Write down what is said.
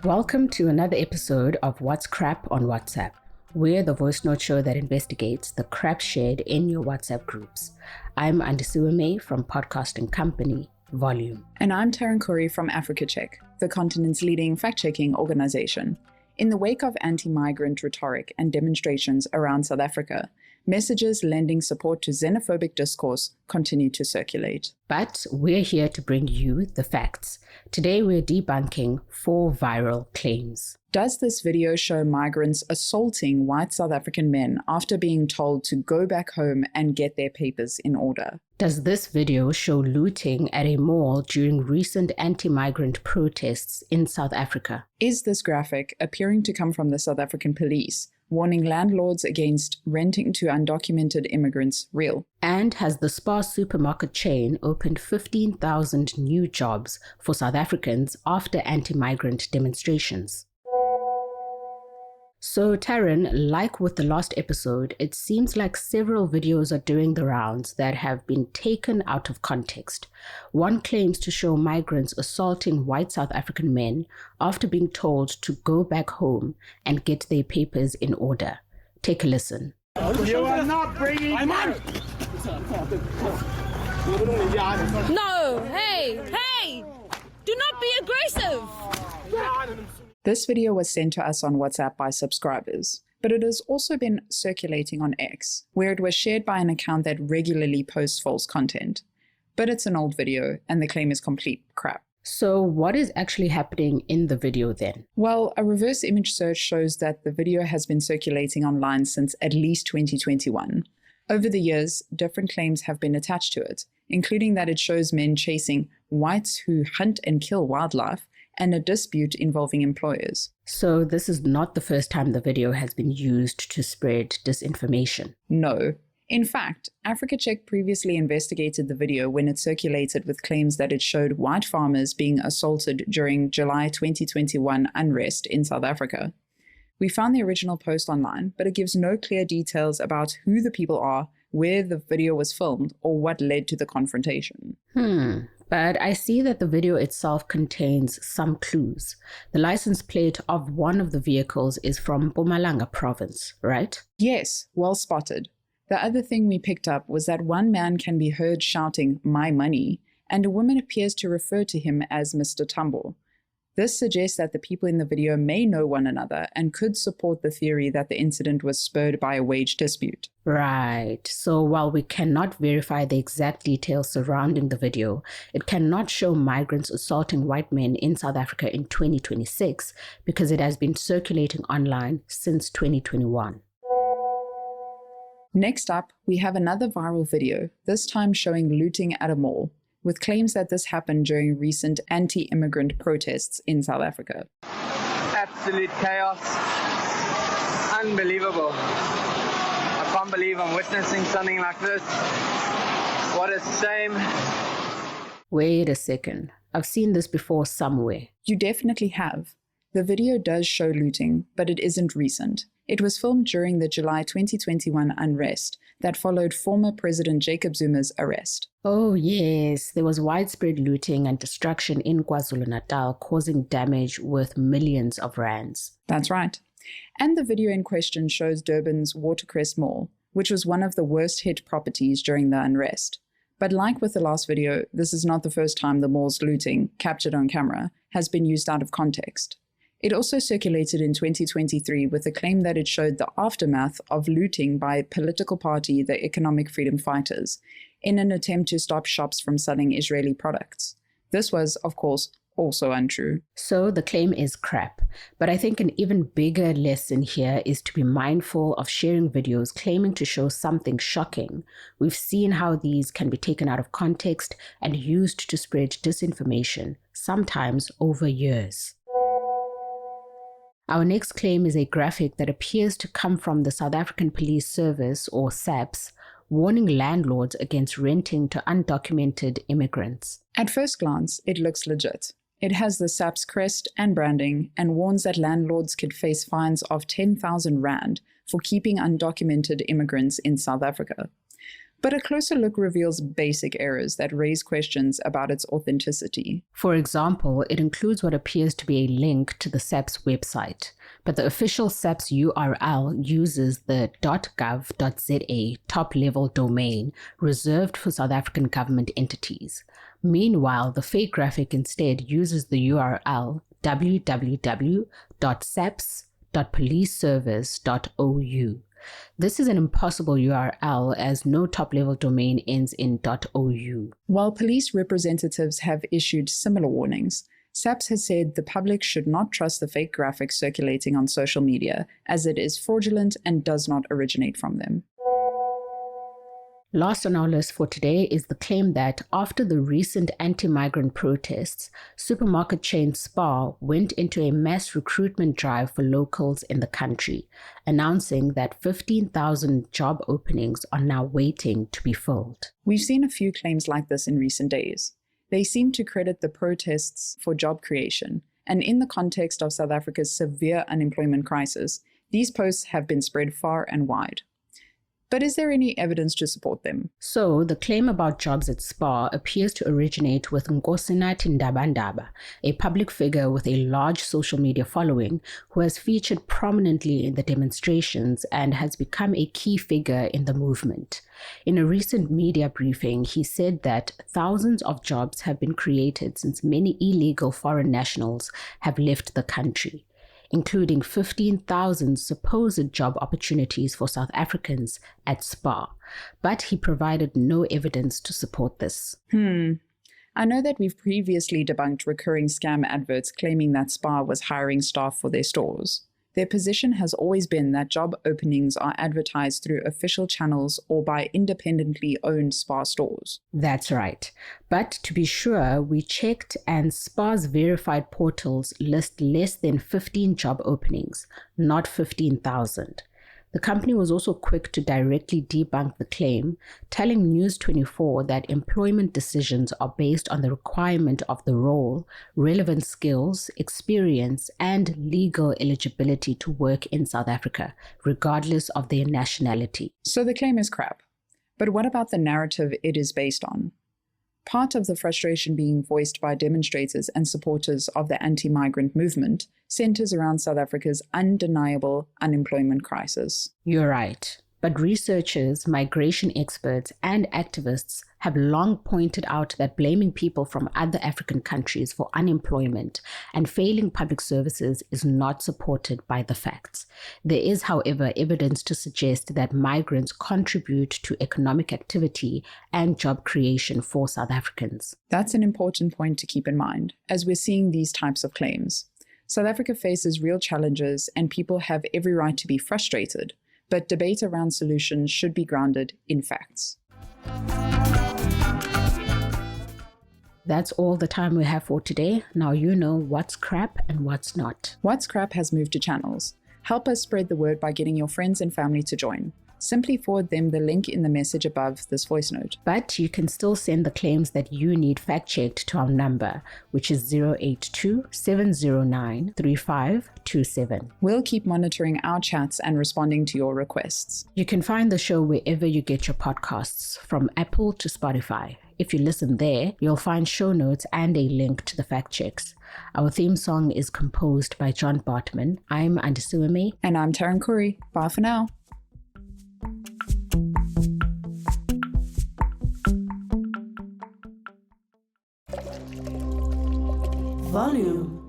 Welcome to another episode of What's Crap on WhatsApp. We're the voice note show that investigates the crap shared in your WhatsApp groups. I'm Andisuame from podcasting company Volume. And I'm Taryn Corey from Africa Check, the continent's leading fact-checking organization. In the wake of anti-migrant rhetoric and demonstrations around South Africa, messages lending support to xenophobic discourse continue to circulate. But we're here to bring you the facts. Today we're debunking 4 viral claims. Does this video show migrants assaulting white South African men after being told to go back home and get their papers in order? Does this video show looting at a mall during recent anti-migrant protests in South Africa? Is this graphic, appearing to come from the South African police, warning landlords against renting to undocumented immigrants, real? And has the Spar supermarket chain opened 15,000 new jobs for South Africans after anti-migrant demonstrations? So Taryn, like with the last episode, it seems like several videos are doing the rounds that have been taken out of context. One claims to show migrants assaulting white South African men after being told to go back home and get their papers in order. Take a listen. You are not bringing money. No, hey, do not be aggressive. This video was sent to us on WhatsApp by subscribers, but it has also been circulating on X, where it was shared by an account that regularly posts false content. But it's an old video, and the claim is complete crap. So what is actually happening in the video then? Well, a reverse image search shows that the video has been circulating online since at least 2021. Over the years, different claims have been attached to it, including that it shows men chasing whites who hunt and kill wildlife, and a dispute involving employers. So this is not the first time the video has been used to spread disinformation? No. In fact, Africa Check previously investigated the video when it circulated with claims that it showed white farmers being assaulted during July 2021 unrest in South Africa. We found the original post online, but it gives no clear details about who the people are, where the video was filmed, or what led to the confrontation. But I see that the video itself contains some clues. The license plate of one of the vehicles is from Mpumalanga province, right? Yes, well spotted. The other thing we picked up was that one man can be heard shouting, "My money," and a woman appears to refer to him as Mr. Tambo. This suggests that the people in the video may know one another and could support the theory that the incident was spurred by a wage dispute. Right. So while we cannot verify the exact details surrounding the video, it cannot show migrants assaulting white men in South Africa in 2026 because it has been circulating online since 2021. Next up, we have another viral video, this time showing looting at a mall, with claims that this happened during recent anti-immigrant protests in South Africa. Absolute chaos. Unbelievable. I can't believe I'm witnessing something like this. What a shame. Wait a second. I've seen this before somewhere. You definitely have. The video does show looting, but it isn't recent. It was filmed during the July 2021 unrest that followed former President Jacob Zuma's arrest. Oh yes, there was widespread looting and destruction in KwaZulu-Natal, causing damage worth millions of rands. That's right. And the video in question shows Durban's Watercrest Mall, which was one of the worst hit properties during the unrest. But like with the last video, this is not the first time the mall's looting, captured on camera, has been used out of context. It also circulated in 2023 with a claim that it showed the aftermath of looting by political party the Economic Freedom Fighters in an attempt to stop shops from selling Israeli products. This was, of course, also untrue. So the claim is crap, but I think an even bigger lesson here is to be mindful of sharing videos claiming to show something shocking. We've seen how these can be taken out of context and used to spread disinformation, sometimes over years. Our next claim is a graphic that appears to come from the South African Police Service, or SAPS, warning landlords against renting to undocumented immigrants. At first glance, it looks legit. It has the SAPS crest and branding and warns that landlords could face fines of 10,000 Rand for keeping undocumented immigrants in South Africa. But a closer look reveals basic errors that raise questions about its authenticity. For example, it includes what appears to be a link to the SAPS website, but the official SAPS URL uses the .gov.za top-level domain reserved for South African government entities. Meanwhile, the fake graphic instead uses the URL www.saps.policeservice.ou. This is an impossible URL as no top-level domain ends in .ou. While police representatives have issued similar warnings, SAPS has said the public should not trust the fake graphics circulating on social media, as it is fraudulent and does not originate from them. Last on our list for today is the claim that after the recent anti-migrant protests, supermarket chain Spar went into a mass recruitment drive for locals in the country, announcing that 15,000 job openings are now waiting to be filled. We've seen a few claims like this in recent days. They seem to credit the protests for job creation, and in the context of South Africa's severe unemployment crisis, these posts have been spread far and wide. But is there any evidence to support them? So, the claim about jobs at Spar appears to originate with Nkosinathi Ndabandaba, a public figure with a large social media following who has featured prominently in the demonstrations and has become a key figure in the movement. In a recent media briefing, he said that thousands of jobs have been created since many illegal foreign nationals have left the country, including 15,000 supposed job opportunities for South Africans at Spar, but he provided no evidence to support this. I know that we've previously debunked recurring scam adverts claiming that Spar was hiring staff for their stores. Their position has always been that job openings are advertised through official channels or by independently owned Spar stores. That's right. But to be sure, we checked and Spar's verified portals list less than 15 job openings, not 15,000. The company was also quick to directly debunk the claim, telling News 24 that employment decisions are based on the requirement of the role, relevant skills, experience, and legal eligibility to work in South Africa, regardless of their nationality. So the claim is crap. But what about the narrative it is based on? Part of the frustration being voiced by demonstrators and supporters of the anti-migrant movement centers around South Africa's undeniable unemployment crisis. You're right. But researchers, migration experts, and activists have long pointed out that blaming people from other African countries for unemployment and failing public services is not supported by the facts. There is, however, evidence to suggest that migrants contribute to economic activity and job creation for South Africans. That's an important point to keep in mind as we're seeing these types of claims. South Africa faces real challenges and people have every right to be frustrated, but debate around solutions should be grounded in facts. That's all the time we have for today. Now you know what's crap and what's not. What's Crap has moved to channels. Help us spread the word by getting your friends and family to join. Simply forward them the link in the message above this voice note. But you can still send the claims that you need fact-checked to our number, which is 082-709-3527. We'll keep monitoring our chats and responding to your requests. You can find the show wherever you get your podcasts, from Apple to Spotify. If you listen there, you'll find show notes and a link to the fact checks. Our theme song is composed by John Bartman. I'm Andisuame. And I'm Taryn Curry. Bye for now. Volume.